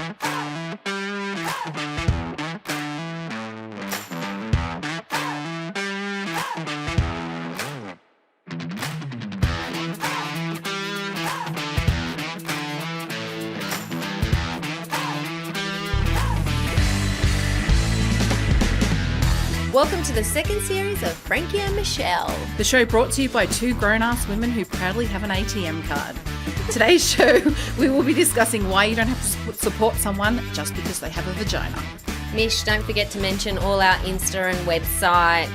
Welcome to the second series of Franki and Michelle. The show brought to you by two grown-ass women who proudly have an ATM card. Today's show, we will be discussing why you don't have to support someone just because they have a vagina. Mish, don't forget to mention all our Insta and website.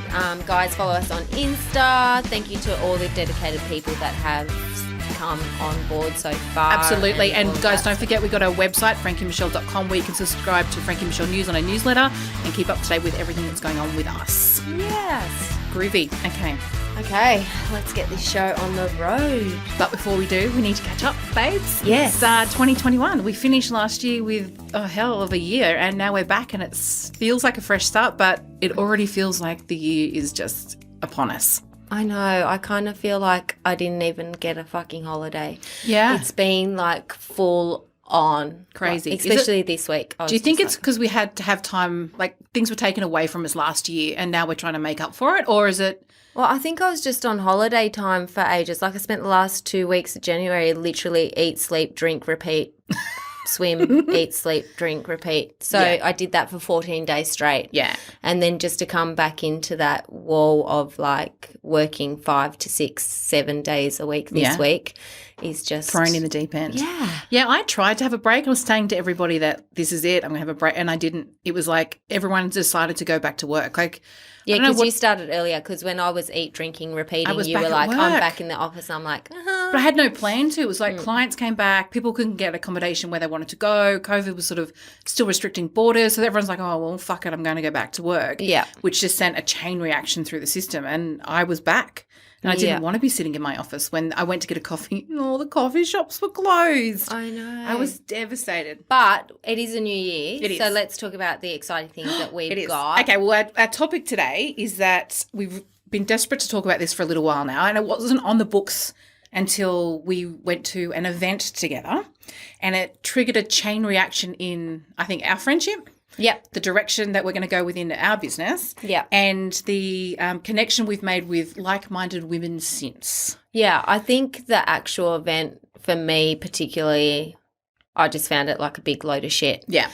Guys, follow us on Insta. Thank you to all the dedicated people that have come on board so far. Absolutely. And guys, don't forget, we've got our website, frankiemichelle.com, where you can subscribe to Franki Michelle News on our newsletter and keep up to date with everything that's going on with us. Yes. Groovy. Okay, let's get this show on the road. But before we do, we need to catch up, babes. Yes. It's 2021. We finished last year with a hell of a year, and now we're back, and it feels like a fresh start, but it already feels like the year is just upon us. I know. I kind of feel like I didn't even get a fucking holiday. Yeah. It's been like full on. Crazy. Like, especially this week. Do you think it's because we had to have time, like things were taken away from us last year and now we're trying to make up for it? Or is it? Well, I think I was just on holiday time for ages. Like I spent the last 2 weeks of January literally eat, sleep, drink, repeat, swim, eat, sleep, drink, repeat. So Yeah. I did that for 14 days straight. Yeah. And then just to come back into that wall of like working 5 to 6, 7 days a week this week is just Thrown in the deep end. Yeah. Yeah, I tried to have a break. I was saying to everybody that this is it, I'm going to have a break. And I didn't. It was like everyone decided to go back to work. Like, Yeah, because you started earlier because when I was eat, drinking, repeating, you were like, I'm back in the office. I'm like, But I had no plan to. It was like clients came back, people couldn't get accommodation where they wanted to go. COVID was sort of still restricting borders. So everyone's like, oh, well, fuck it, I'm going to go back to work. Yeah. Which just sent a chain reaction through the system. And I was back. And I didn't want to be sitting in my office when I went to get a coffee and all the coffee shops were closed. I know. I was devastated. But it is a new year. It is. So let's talk about the exciting things that we've got. Okay, well, our topic today is that we've been desperate to talk about this for a little while now, and it wasn't on the books until we went to an event together, and it triggered a chain reaction in, I think, our friendship. Yep. The direction that we're going to go within our business. Yep. And the connection we've made with like-minded women since. Yeah, I think the actual event for me particularly, I just found it like a big load of shit. Yeah.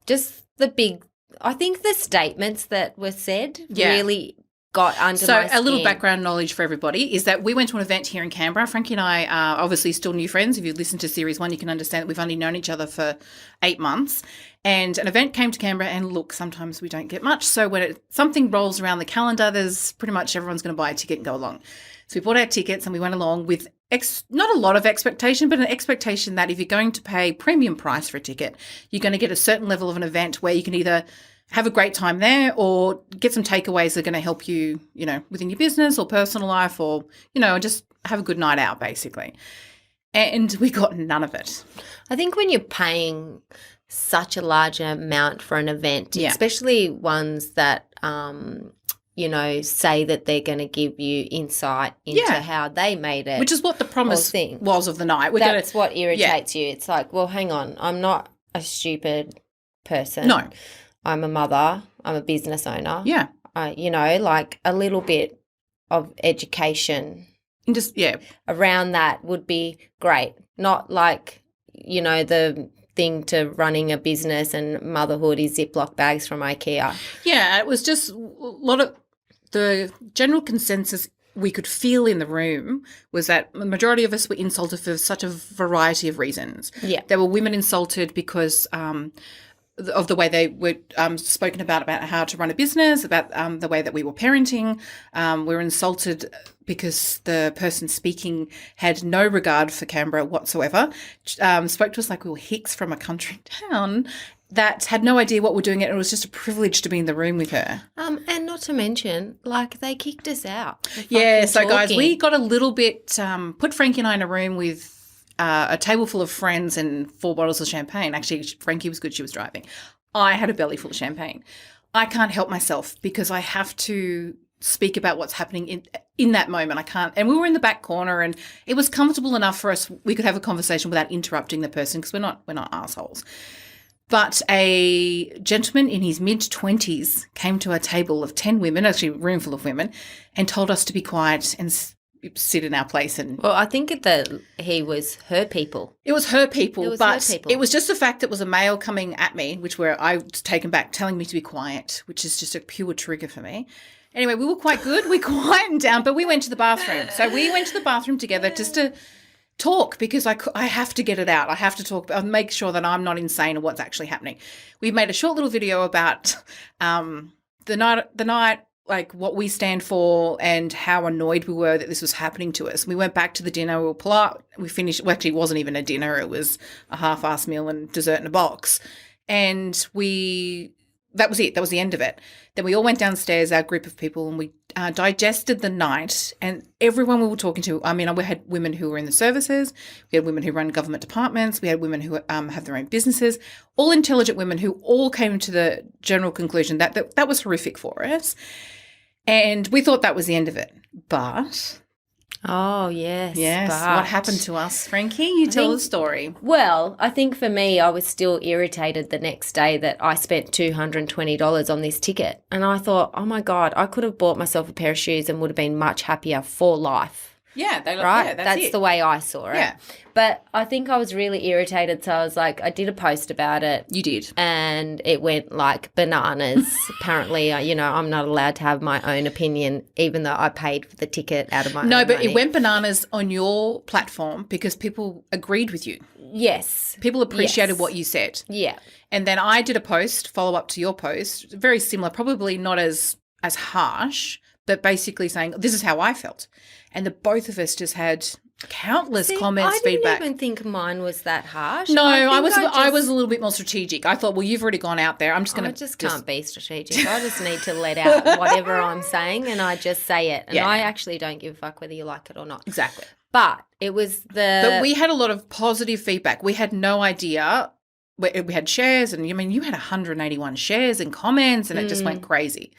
Just I think the statements that were said really got under my skin. So a little background knowledge for everybody is that we went to an event here in Canberra. Franki and I are obviously still new friends. If you've listened to Series 1, you can understand that we've only known each other for 8 months. And an event came to Canberra, and look, sometimes we don't get much. So when something rolls around the calendar, there's pretty much everyone's going to buy a ticket and go along. So we bought our tickets and we went along with not a lot of expectation, but an expectation that if you're going to pay premium price for a ticket, you're going to get a certain level of an event where you can either have a great time there or get some takeaways that are going to help you, you know, within your business or personal life or, you know, just have a good night out basically. And we got none of it. I think when you're paying such a large amount for an event, especially ones that, you know, say that they're going to give you insight into how they made it. Which is what the promise was of the night. That's what irritates you. It's like, well, hang on, I'm not a stupid person. No. I'm a mother. I'm a business owner. Yeah. You know, like a little bit of education and just around that would be great. Not like, you know, the thing to running a business and motherhood is Ziploc bags from IKEA. Yeah, it was just a lot of the general consensus we could feel in the room was that the majority of us were insulted for such a variety of reasons. Yeah. There were women insulted because of the way they were spoken about how to run a business, about the way that we were parenting. We were insulted because the person speaking had no regard for Canberra whatsoever, spoke to us like we were hicks from a country town that had no idea what we're doing. It was just a privilege to be in the room with her. And not to mention, like, they kicked us out. Yeah, so guys, we got a little bit, put Franki and I in a room with a table full of friends and 4 bottles of champagne. Actually, Franki was good. She was driving. I had a belly full of champagne. I can't help myself because I have to speak about what's happening in that moment. I can't. And we were in the back corner, and it was comfortable enough for us. We could have a conversation without interrupting the person because we're not assholes. But a gentleman in his mid-20s came to a table of 10 women, actually a room full of women, and told us to be quiet and sit in our place. And well, I think that he was her people. It was her people, it was just the fact that it was a male coming at me, which I was taken back, telling me to be quiet, which is just a pure trigger for me. Anyway, we were quite good. We quietened down, but we went to the bathroom. So we went to the bathroom together just to talk because I have to get it out. I have to talk, make sure that I'm not insane or what's actually happening. We made a short little video about the night, like what we stand for and how annoyed we were that this was happening to us. We went back to the dinner. We were polite. We finished. Well, actually, it wasn't even a dinner. It was a half-assed meal and dessert in a box. And that was it. That was the end of it. Then we all went downstairs, our group of people, and we digested the night. And everyone we were talking to, I mean, we had women who were in the services. We had women who run government departments. We had women who have their own businesses, all intelligent women who all came to the general conclusion that was horrific for us. And we thought that was the end of it. But... Oh, yes. Yes. What happened to us, Frankie? You tell the story. Well, I think for me, I was still irritated the next day that I spent $220 on this ticket. And I thought, oh, my God, I could have bought myself a pair of shoes and would have been much happier for life. Yeah, right? Yeah, that's the way I saw it. Yeah. But I think I was really irritated, so I was like, I did a post about it. You did. And it went like bananas. Apparently, I'm not allowed to have my own opinion, even though I paid for the ticket out of my own money. No, but it went bananas on your platform because people agreed with you. Yes. People appreciated what you said. Yeah. And then I did a post, follow up to your post, very similar, probably not as harsh, but basically saying, this is how I felt. And the both of us just had countless comments, feedback. I didn't even think mine was that harsh. No, I was a little bit more strategic. I thought, well, you've already gone out there. I'm just going to... I just can't be strategic. I just need to let out whatever I'm saying and I just say it. And I actually don't give a fuck whether you like it or not. Exactly. But it was But we had a lot of positive feedback. We had no idea. We had shares and, you had 181 shares and comments and it just went crazy.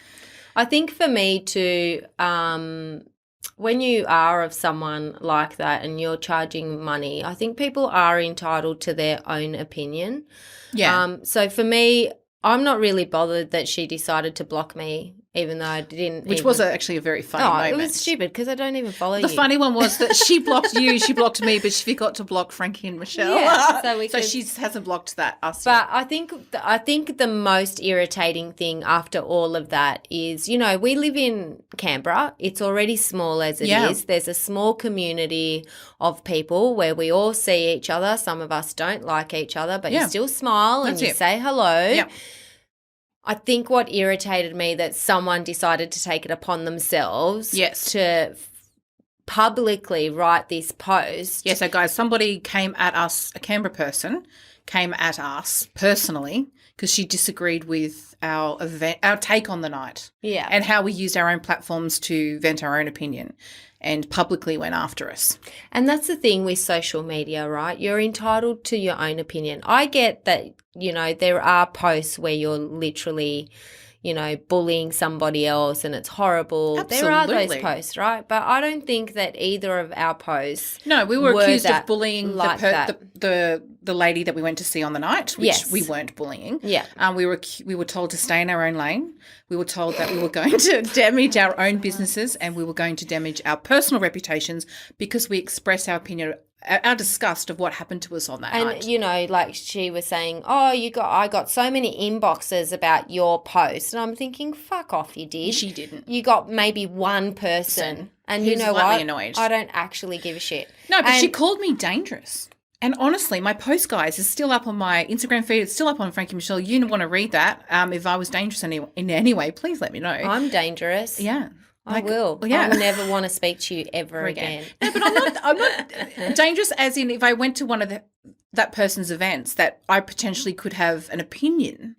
I think for me too, when you are of someone like that and you're charging money, I think people are entitled to their own opinion. Yeah. So for me, I'm not really bothered that she decided to block me, even though I didn't. Which was actually a very funny moment. It was stupid because I don't even follow you. The funny one was that she blocked you, she blocked me, but she forgot to block Frankie and Michelle. Yeah, so she hasn't blocked us. But yet. I think the most irritating thing after all of that is, we live in Canberra. It's already small as it is. There's a small community of people where we all see each other. Some of us don't like each other, but you still smile and you say hello. Yeah. I think what irritated me that someone decided to take it upon themselves to publicly write this post. Yeah, so guys, somebody came at us, a Canberra person came at us personally because she disagreed with our take on the night. Yeah. And how we used our own platforms to vent our own opinion and publicly went after us. And that's the thing with social media, right? You're entitled to your own opinion. I get that, there are posts where you're literally, bullying somebody else and it's horrible. Absolutely. There are those posts, right? But I don't think that either of our posts No, we were accused of bullying like the lady that we went to see on the night, which we weren't bullying. Yeah. We were told to stay in our own lane. We were told that we were going to damage our own businesses and we were going to damage our personal reputations because we expressed our opinion, our disgust of what happened to us on that night. And, like she was saying, I got so many inboxes about your post. And I'm thinking, fuck off, you did. She didn't. You got maybe one person. And you know what? Annoyed. I don't actually give a shit. No, but she called me dangerous. And honestly, my post, guys, is still up on my Instagram feed. It's still up on Frankie Michelle. You want to read that. If I was dangerous in any way, please let me know. I'm dangerous. Yeah. I will. Well, yeah. I'll never want to speak to you ever again. No, but I'm not dangerous as in if I went to one of that person's events that I potentially could have an opinion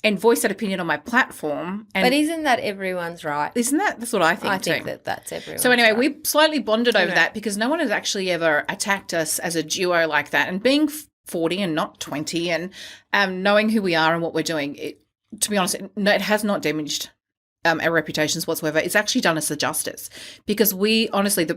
and voice that opinion on my platform. But isn't that everyone's right? That's what I think I think that's everyone's So anyway, right. we slightly bonded over that because no one has actually ever attacked us as a duo like that. And being 40 and not 20 and knowing who we are and what we're doing, to be honest, it has not damaged our reputations whatsoever, it's actually done us a justice, because we honestly,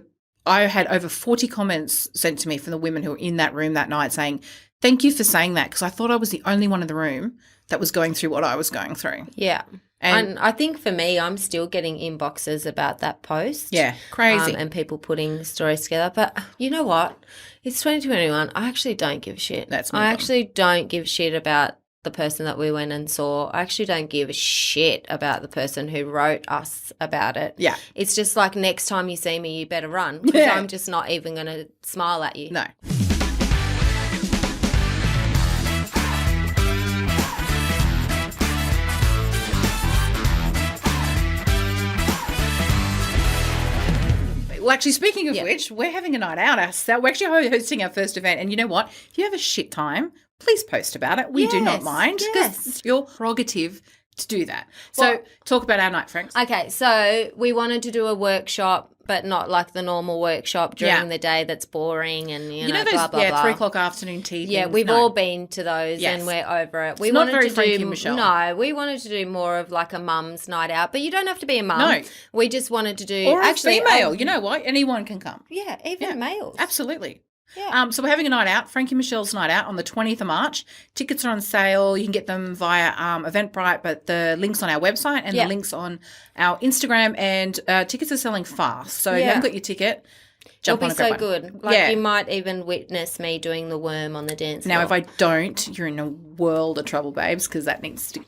I had over 40 comments sent to me from the women who were in that room that night saying, thank you for saying that, because I thought I was the only one in the room that was going through what I was going through. Yeah. And I think for me, I'm still getting inboxes about that post. Yeah, crazy. And people putting stories together. But you know what? It's 2021. I actually don't give a shit. I actually don't give a shit about the person that we went and saw. I actually don't give a shit about the person who wrote us about it. Yeah. It's just like, next time you see me, you better run, because I'm just not even going to smile at you. No. Well, actually, speaking of which, we're having a night out. We're actually hosting our first event. And you know what? If you have a shit time, please post about it. We do not mind, because it's your prerogative to do that. So talk about our night, Franks. Okay, so we wanted to do a workshop, but not like the normal workshop during the day that's boring and, you know, those, blah, blah, blah. 3 o'clock afternoon tea things. Yeah, we've all been to those and we're over it. We wanted not very Frankie and Michelle. No, we wanted to do more of like a mum's night out, but you don't have to be a mum. No. We just wanted to do... Or actually, a female. You know what? Anyone can come. Yeah, even males. Absolutely. Yeah. So we're having a night out, Frankie and Michelle's night out on the 20th of March. Tickets are on sale. You can get them via Eventbrite, but the link's on our website and the link's on our Instagram, and tickets are selling fast. So if you haven't got your ticket, jump on and grab one. It'll be so good. Like you might even witness me doing the worm on the dance floor. Now, if I don't, you're in a world of trouble, babes, because that needs to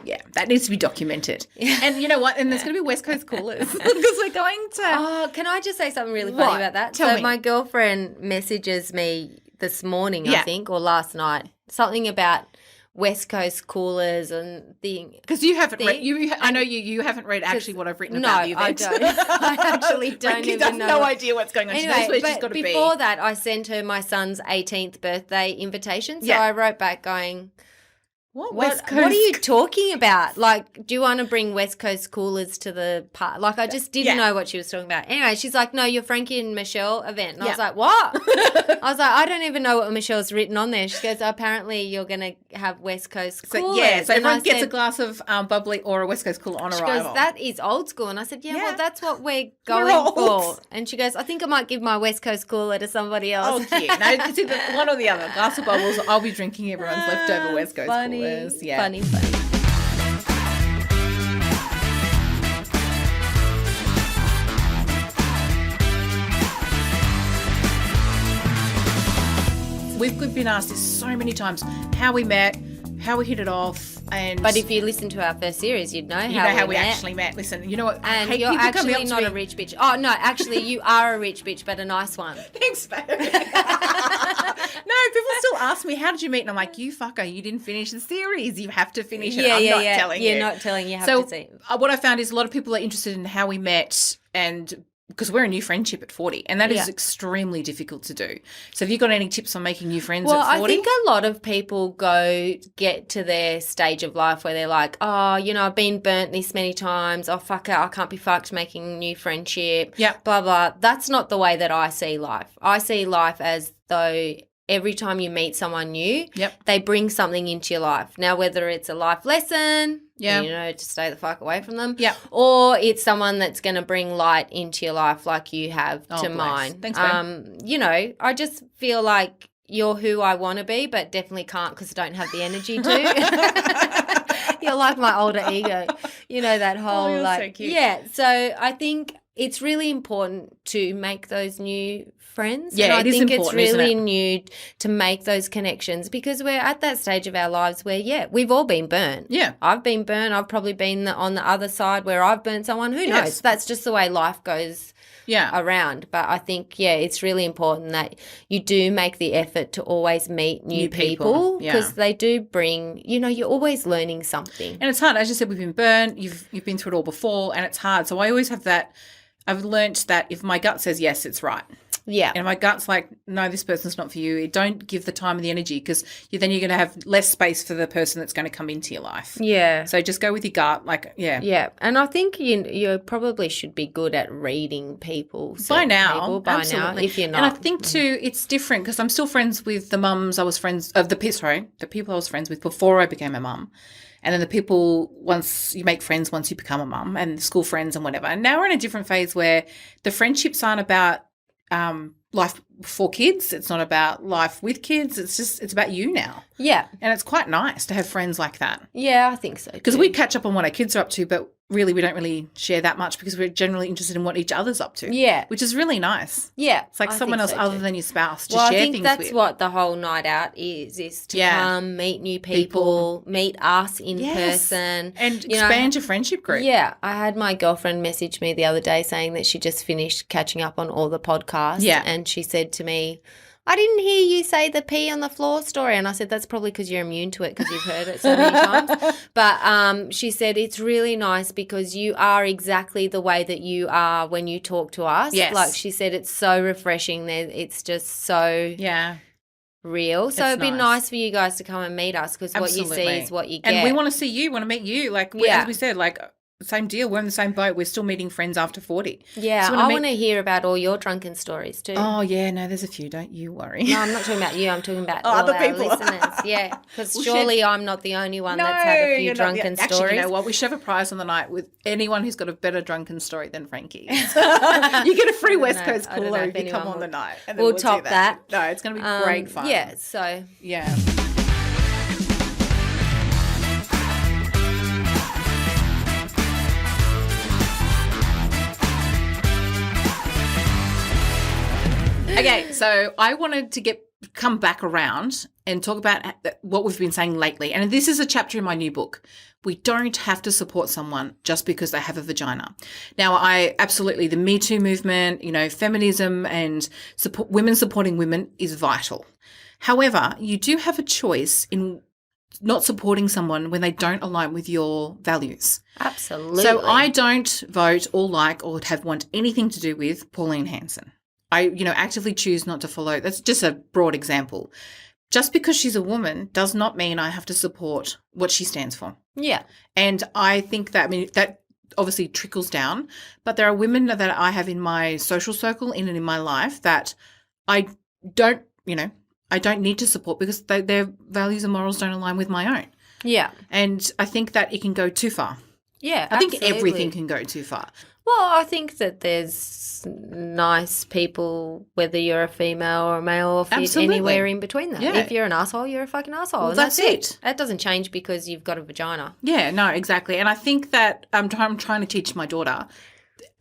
be documented. Yeah. And you know what? And there's going to be West Coast coolers, because we're going to. Oh, can I just say something really funny about that? Tell me. My girlfriend messages me this morning, I think, or last night, something about West Coast coolers and the... Because you haven't read... I know you haven't read actually what I've written about the event. No, I don't. I actually don't even know. No idea what's going on. Anyway, she knows where she's got to be. Before that, I sent her my son's 18th birthday invitation. So I wrote back going... What are you talking about? Like, do you want to bring West Coast coolers to the party? Like, I just didn't know what she was talking about. Anyway, she's like, no, your Frankie and Michelle event. And I was like, what? I was like, I don't even know what Michelle's written on there. She goes, apparently you're going to have West Coast coolers. So everyone gets a glass of bubbly or a West Coast cooler on arrival. She goes, that is old school. And I said, well, that's what we're going for. And she goes, I think I might give my West Coast cooler to somebody else. Oh, cute. No, it's either one or the other. Glass of bubbles, I'll be drinking everyone's leftover West Coast coolers. Yeah. Funny. We've been asked this so many times, how we met, how we hit it off. But if you listen to our first series, you'd know how we actually met. Listen, you know what? And you're actually not a rich bitch. Oh, no, actually you are a rich bitch, but a nice one. Thanks, babe. No, people still ask me, how did you meet? And I'm like, you fucker, you didn't finish the series. You have to finish it. I'm not telling you. You're not telling you. You have to see. What I found is a lot of people are interested in how we met, and because we're a new friendship at 40, and that is extremely difficult to do. So have you got any tips on making new friends at 40? Well, I think a lot of people get to their stage of life where they're like, oh, you know, I've been burnt this many times. Oh, fuck it, I can't be fucked making new friendship. Yeah. Blah, blah. That's not the way that I see life. I see life as though every time you meet someone new, they bring something into your life. Now, whether it's a life lesson, you know, to stay the fuck away from them, or it's someone that's going to bring light into your life like you have to mine. Thanks, babe. You know, I just feel like you're who I want to be, but definitely can't because I don't have the energy to. You're like my older ego. You know, that whole so cute. Yeah, so I think it's really important to make those new friends. Yeah, and I think it's really new to make those connections because we're at that stage of our lives where, we've all been burnt. Yeah. I've been burnt. I've probably been on the other side where I've burnt someone. Who knows? That's just the way life goes around. But I think, it's really important that you do make the effort to always meet new people because they do bring, you know, you're always learning something. And it's hard. As you said, we've been burnt. You've been through it all before and it's hard. So I always have that. I've learnt that if my gut says yes, it's right. Yeah. And my gut's like, no, this person's not for you. Don't give the time and the energy because then you're going to have less space for the person that's going to come into your life. Yeah. So just go with your gut. Like, yeah. Yeah. And I think you probably should be good at reading people. By now. Absolutely. If you're not. And I think too, it's different because I'm still friends with the mums I was friends of the people I was friends with before I became a mum. And then the people, once you make friends, once you become a mum, and the school friends and whatever. And now we're in a different phase where the friendships aren't about life for kids. It's not about life with kids. It's about you now. Yeah. And it's quite nice to have friends like that. Yeah, I think so. Because we catch up on what our kids are up to, but really we don't really share that much because we're generally interested in what each other's up to. Yeah. Which is really nice. Yeah. It's like someone else other than your spouse to share I things think that's with. what the whole night out is to come, meet new people, meet us in person. And expand your friendship group. Yeah. I had my girlfriend message me the other day saying that she just finished catching up on all the podcasts. Yeah. And she said to me, I didn't hear you say the pee on the floor story. And I said, that's probably because you're immune to it because you've heard it so many times. But she said, it's really nice because you are exactly the way that you are when you talk to us. Yes. Like she said, it's so refreshing. It's just so real. So it'd be nice for you guys to come and meet us because what you see is what you get. And we want to see you, want to meet you. Like, as we said, like, same deal. We're in the same boat. We're still meeting friends after 40. Yeah, so I want to hear about all your drunken stories too. Oh, yeah. No, there's a few. Don't you worry. No, I'm not talking about you. I'm talking about all other our people. listeners. Yeah, because surely I'm not the only one that's had a few drunken stories. Actually, you know what? We should have a prize on the night with anyone who's got a better drunken story than Frankie. You get a free West Coast cooler if you come on the night. And then we'll top that. No, it's going to be great fun. Yeah, so. Yeah. Okay, so I wanted to come back around and talk about what we've been saying lately. And this is a chapter in my new book. We don't have to support someone just because they have a vagina. Now, the Me Too movement, feminism and women supporting women is vital. However, you do have a choice in not supporting someone when they don't align with your values. Absolutely. So I don't vote or want anything to do with Pauline Hanson. I, actively choose not to follow. That's just a broad example. Just because she's a woman does not mean I have to support what she stands for. Yeah. And I think that, that obviously trickles down, but there are women that I have in my social circle and in my life that I don't need to support because their values and morals don't align with my own. Yeah. And I think that it can go too far. Yeah, I think everything can go too far. Well, I think that there's nice people, whether you're a female or a male or fit anywhere in between that. Yeah. If you're an asshole, you're a fucking asshole. Well, and that's it. That doesn't change because you've got a vagina. Yeah, no, exactly. And I think that I'm trying to teach my daughter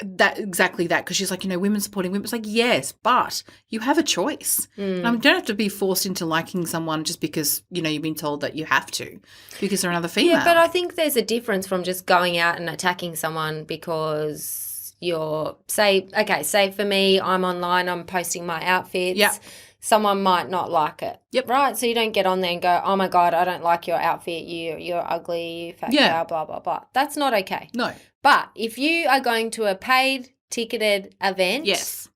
exactly that because she's like, women supporting women. It's like, yes, but you have a choice. And you don't have to be forced into liking someone just because, you've been told that you have to because they're another female. Yeah, but I think there's a difference from just going out and attacking someone because say for me, I'm online, I'm posting my outfits. Yeah. Someone might not like it. Yep. Right? So you don't get on there and go, oh, my God, I don't like your outfit. You're ugly, you fat cow, blah, blah, blah. That's not okay. No. But if you are going to a paid, ticketed event, yes,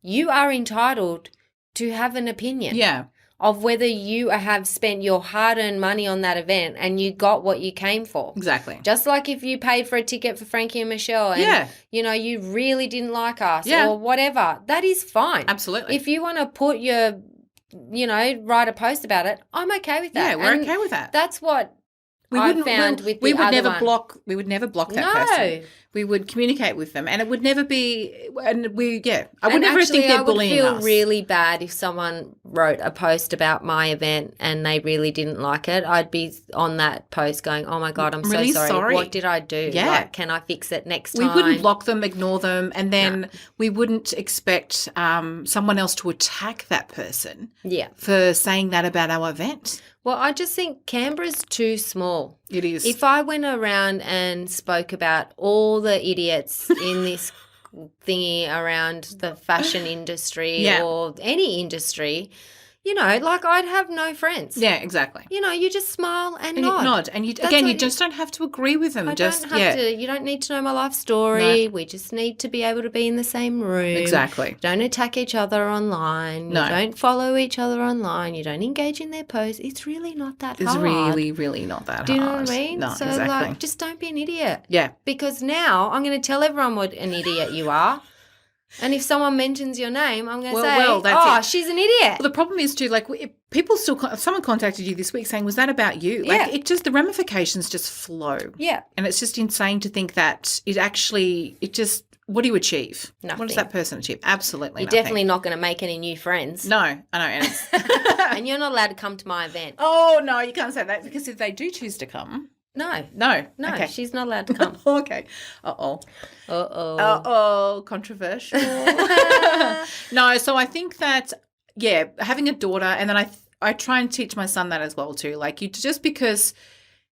you are entitled to have an opinion. Yeah. Of whether you have spent your hard-earned money on that event and you got what you came for. Exactly. Just like if you paid for a ticket for Frankie and Michelle and, you really didn't like us or whatever, that is fine. Absolutely. If you want to put write a post about it, I'm okay with that. Yeah, we're okay with that. That's what I found with the other one. We would never block that person. We would communicate with them, and it would never be. And I would never think they're bullying us. I would feel really bad if someone wrote a post about my event and they really didn't like it. I'd be on that post going, "Oh my God, I'm really so sorry. What did I do? Yeah, can I fix it next time?" We wouldn't block them, ignore them, and then we wouldn't expect someone else to attack that person. Yeah, for saying that about our event. Well, I just think Canberra's too small. It is. If I went around and spoke about all the idiots in this thingy around the fashion industry or any industry, You know, like I'd have no friends. Yeah, exactly. You know, you just smile and And nod. you nod. And you just don't have to agree with them. You don't need to know my life story. No. We just need to be able to be in the same room. Exactly. Don't attack each other online. No. You don't follow each other online. You don't engage in their posts. It's really not that hard. It's really, really not that hard. Do you know what I mean? No, so, exactly. like, just don't be an idiot. Yeah. Because now I'm going to tell everyone what an idiot you are. And if someone mentions your name, I'm going to say, she's an idiot. Well, the problem is too, like, someone contacted you this week saying, was that about you? Yeah. Like, the ramifications just flow. Yeah. And it's just insane to think that what do you achieve? Nothing. What does that person achieve? Absolutely You're nothing. definitely not going to make any new friends. No, I know. And, and you're not allowed to come to my event. Oh, no, you can't say that because if they do choose to come. No. Okay. She's not allowed to come. Okay. Controversial. No, so I think that, having a daughter, and then I try and teach my son that as well too. Like, just because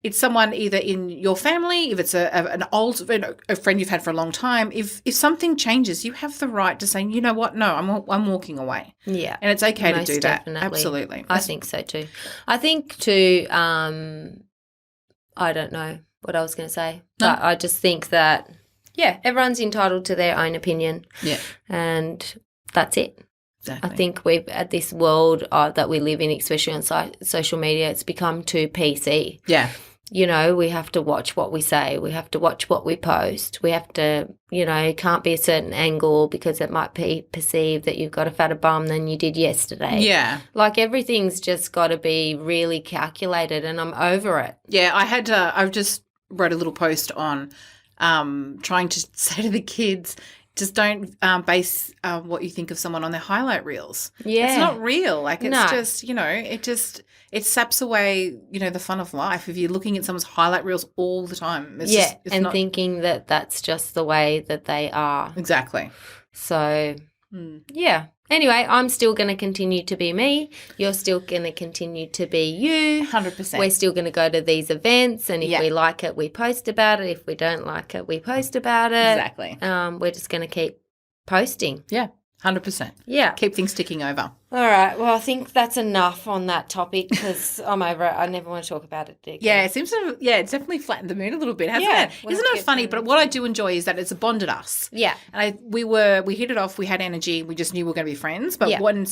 it's someone either in your family, if it's a friend you've had for a long time, if something changes, you have the right to say, you know what, no, I'm walking away. Yeah. And it's okay to do definitely. that. Absolutely. I think so too. I think too, I don't know what I was going to say, but I just think that, everyone's entitled to their own opinion. Yeah. And that's it. Exactly. I think we've, at this world that we live in, especially on social media, it's become too PC. Yeah. You know, we have to watch what we say. We have to watch what we post. We have to, can't be a certain angle because it might be perceived that you've got a fatter bum than you did yesterday. Yeah. Like, everything's just got to be really calculated, and I'm over it. Yeah, I just wrote a little post on trying to say to the kids, just don't base what you think of someone on their highlight reels. Yeah. It's not real. Like, it's just, it saps away, the fun of life if you're looking at someone's highlight reels all the time. It's thinking that that's just the way that they are. Exactly. So, yeah. Anyway, I'm still going to continue to be me. You're still going to continue to be you. 100%. We're still going to go to these events, and if we like it, we post about it. If we don't like it, we post about it. Exactly. We're just going to keep posting. Yeah, 100%. Yeah. Keep things ticking over. All right. Well, I think that's enough on that topic because I'm over it. I never want to talk about it again. Yeah, it seems to it's definitely flattened the mood a little bit, hasn't it? Isn't it funny? But what I do enjoy is that it's bonded us. Yeah. And we hit it off, we had energy, we just knew we were going to be friends. But when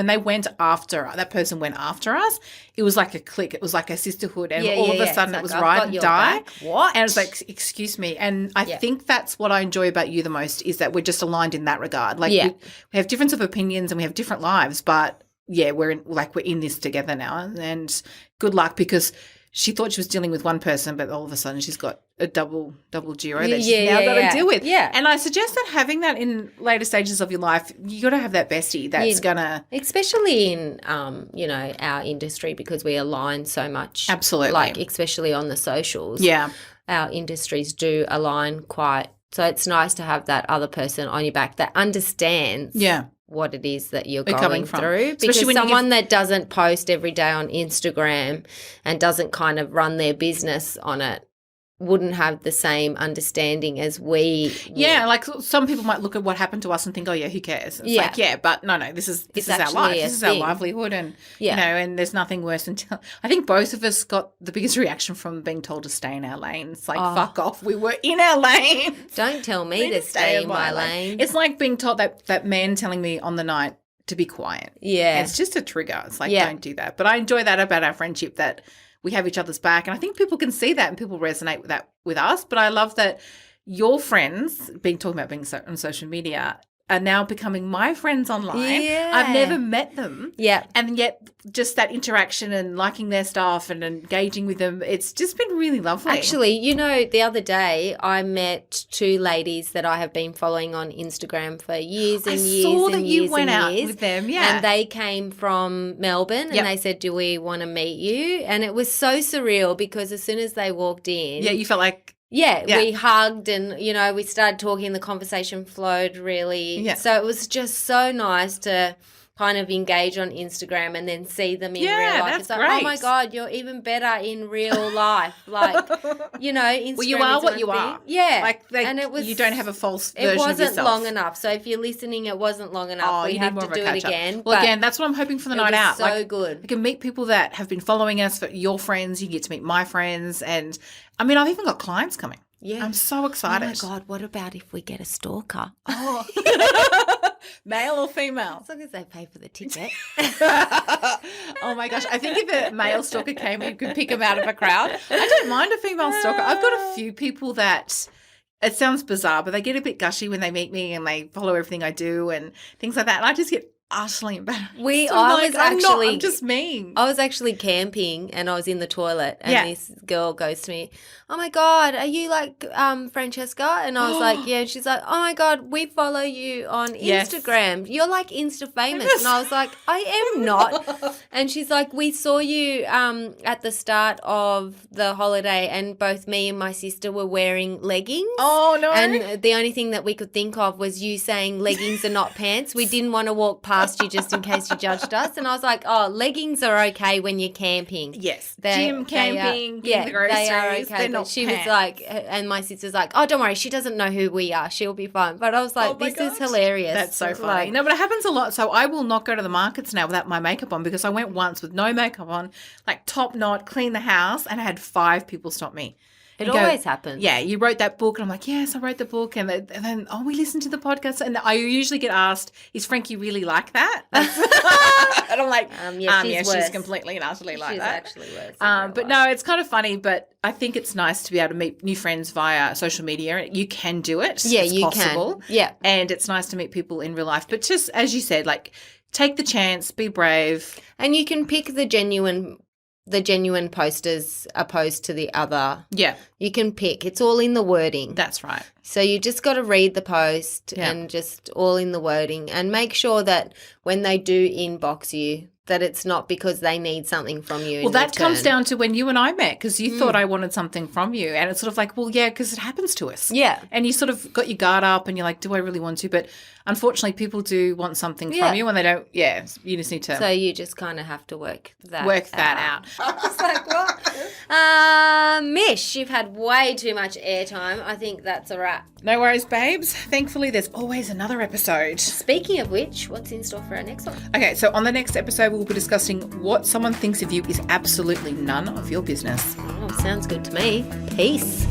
they went after, that person went after us, it was like a click. It was like a sisterhood. And all of a sudden it was ride and die. What? And it was like, excuse me. And I think that's what I enjoy about you the most is that we're just aligned in that regard. Like we have difference of opinions and we have different lives, but we're in this together now, and good luck because she thought she was dealing with one person, but all of a sudden she's got a double Giro that she's now got to deal with. Yeah. And I suggest that having that in later stages of your life, you got to have that bestie that's gonna, especially in our industry because we align so much. Absolutely. Like especially on the socials. Yeah. Our industries do align quite. So it's nice to have that other person on your back that understands. Yeah. What it is that you're going through. Especially because someone that doesn't post every day on Instagram and doesn't kind of run their business on it wouldn't have the same understanding as we would. Yeah, like some people might look at what happened to us and think, oh, yeah, who cares? It's but no, this is our life. This is our livelihood and, and there's nothing worse until – I think both of us got the biggest reaction from being told to stay in our lane. It's like, fuck off. We were in our lane. Don't tell me to stay in my lane. It's like being told that man telling me on the night to be quiet. Yeah. It's just a trigger. It's like, don't do that. But I enjoy that about our friendship that – we have each other's back. And I think people can see that and people resonate with that with us. But I love that your friends, talking about being on social media, are now becoming my friends online. Yeah. I've never met them. Yeah. And yet just that interaction and liking their stuff and engaging with them, it's just been really lovely. Actually, the other day I met two ladies that I have been following on Instagram for years and years. I saw that you went out with them, yeah. And they came from Melbourne and they said, do we want to meet you? And it was so surreal because as soon as they walked in. Yeah, you felt like. Yeah, we hugged and, we started talking. The conversation flowed really. Yeah. So it was just so nice to kind of engage on Instagram and then see them in real life. That's It's like, great. oh my God, you're even better in real life. Like, you know, Instagram Well, you are is what one you thing. are. Yeah. Like, and it was, you don't have a false version it of wasn't yourself. long enough. So if you're listening, it wasn't long enough. We you have need more to of a do it catch-up. again. Well, again, that's what I'm hoping for the night out. So good. We can meet people that have been following us, for your friends. You get to meet my friends. And, I mean, I've even got clients coming. Yeah. I'm so excited. Oh, my God. What about if we get a stalker? Oh. Male or female? As long as they pay for the ticket. Oh, my gosh. I think if a male stalker came, you could pick them out of a crowd. I don't mind a female stalker. I've got a few people that... It sounds bizarre, but they get a bit gushy when they meet me and they follow everything I do and things like that. And I just get utterly embarrassed. I'm just mean. I was actually camping and I was in the toilet and this girl goes to me, oh my God, are you like Francesca? And I was like, yeah. And she's like, oh my God, we follow you on Instagram. You're like Insta famous. And I was like, I am not. And she's like, we saw you at the start of the holiday and both me and my sister were wearing leggings. Oh, no. And the only thing that we could think of was you saying leggings are not pants. We didn't want to walk past you just in case you judged us. And I was like, oh, leggings are okay when you're camping. Yes. Gym, camping, they the groceries. They are okay. They're not she pants. was like, and my sister's like, oh, don't worry, she doesn't know who we are. She'll be fine. But I was like, this is hilarious. That's so funny. No, but it happens a lot. So I will not go to the markets now without my makeup on because I went once with no makeup on, like top knot, clean the house, and I had 5 people stop me. It always happens. Yeah, you wrote that book. And I'm like, yes, I wrote the book. And then, oh, we listened to the podcast. And I usually get asked, is Frankie really like that? And I'm like, she's completely and utterly like that. She's actually worse. But no, it's kind of funny. But I think it's nice to be able to meet new friends via social media. You can do it. Yeah, it's possible. can. Yeah. And it's nice to meet people in real life. But just, as you said, like, take the chance, be brave. And you can pick the genuine posters opposed to the other. Yeah. You can pick. It's all in the wording. That's right. So you just got to read the post and just all in the wording and make sure that when they do inbox you that it's not because they need something from you. Well, that comes down to when you and I met because you thought I wanted something from you and it's sort of like, well, yeah, because it happens to us. Yeah. And you sort of got your guard up and you're like, do I really want to? But unfortunately, people do want something from you and they don't, you just need to. So you just kind of have to work that out. I was like, what? Mish, you've had way too much airtime. I think that's a wrap. No worries, babes. Thankfully, there's always another episode. Speaking of which, what's in store for our next one? Okay, so on the next episode, we'll be discussing what someone thinks of you is absolutely none of your business. Oh, sounds good to me. Peace.